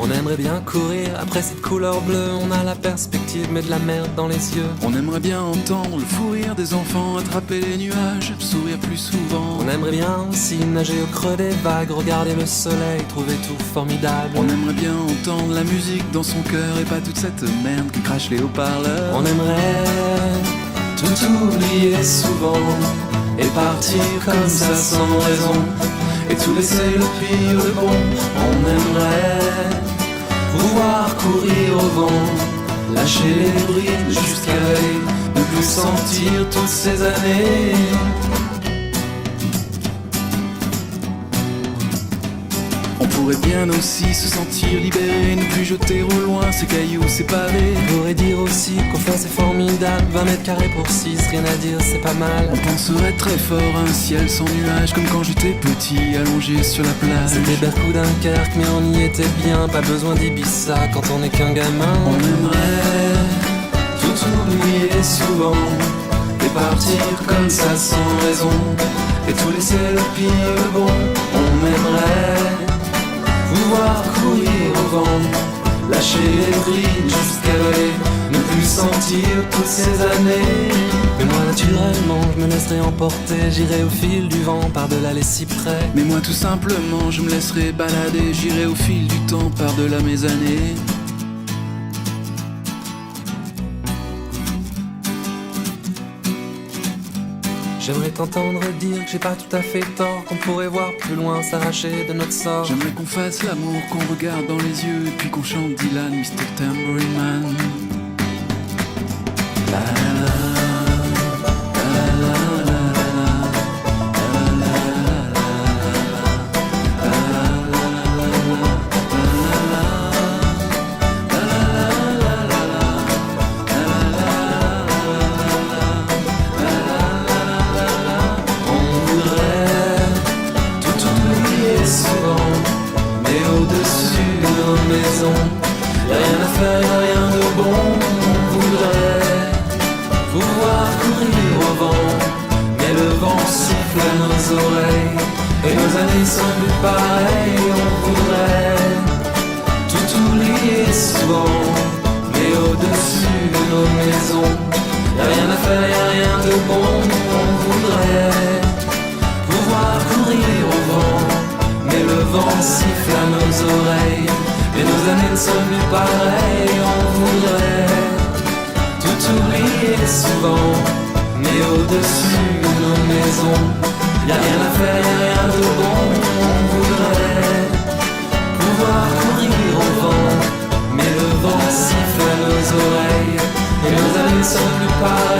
On aimerait bien courir après cette couleur bleue. On a la perspective mais de la merde dans les yeux. On aimerait bien entendre le fou rire des enfants, attraper les nuages, sourire plus souvent. On aimerait bien aussi nager au creux des vagues, regarder le soleil, trouver tout formidable. On aimerait bien entendre la musique dans son cœur et pas toute cette merde qui crache les haut-parleurs. On aimerait tout oublier souvent et partir comme ça sans raison, et tout laisser le pire, le bon. On aimerait pouvoir courir au vent, lâcher les brides jusqu'à l'œil, ne plus sentir toutes ces années. On pourrait bien aussi se sentir libéré, ne plus jeter au loin ces cailloux, ces pavés. On pourrait dire aussi qu'au fond c'est formidable, 20 mètres carrés pour 6, rien à dire, c'est pas mal. On penserait très fort à un ciel sans nuages, comme quand j'étais petit, allongé sur la plage. C'était Bercou Dunkerque, mais on y était bien, pas besoin d'Ibiza quand on est qu'un gamin. On aimerait tout oublier souvent et partir comme ça sans raison, et tout laisser le pire, le bon. On aimerait pouvoir courir au vent, lâcher les brides jusqu'à l'œil, ne plus sentir toutes ces années. Mais moi naturellement je me laisserai emporter, j'irai au fil du vent par-delà les cyprès. Mais moi tout simplement je me laisserai balader, j'irai au fil du temps par-delà mes années. J'aimerais t'entendre dire que j'ai pas tout à fait tort, qu'on pourrait voir plus loin, s'arracher de notre sort. J'aimerais qu'on fasse l'amour, qu'on regarde dans les yeux, et puis qu'on chante Dylan, Mr. Tambourine Man. La la la. Y'a rien à faire, y'a rien de bon. On voudrait pouvoir courir au vent, mais le vent siffle à nos oreilles et nos années sont plus pareilles. On voudrait tout oublier souvent, mais au-dessus de nos maisons, y'a rien à faire, y'a rien de bon. On voudrait pouvoir courir au vent, mais le vent siffle à nos oreilles et nos années ne sont plus pareilles. On voudrait tout oublier souvent, mais au-dessus de nos maisons, y'a rien à faire, y'a rien de bon. On voudrait pouvoir courir au vent, mais le vent siffle à nos oreilles et nos années ne sont plus pareilles.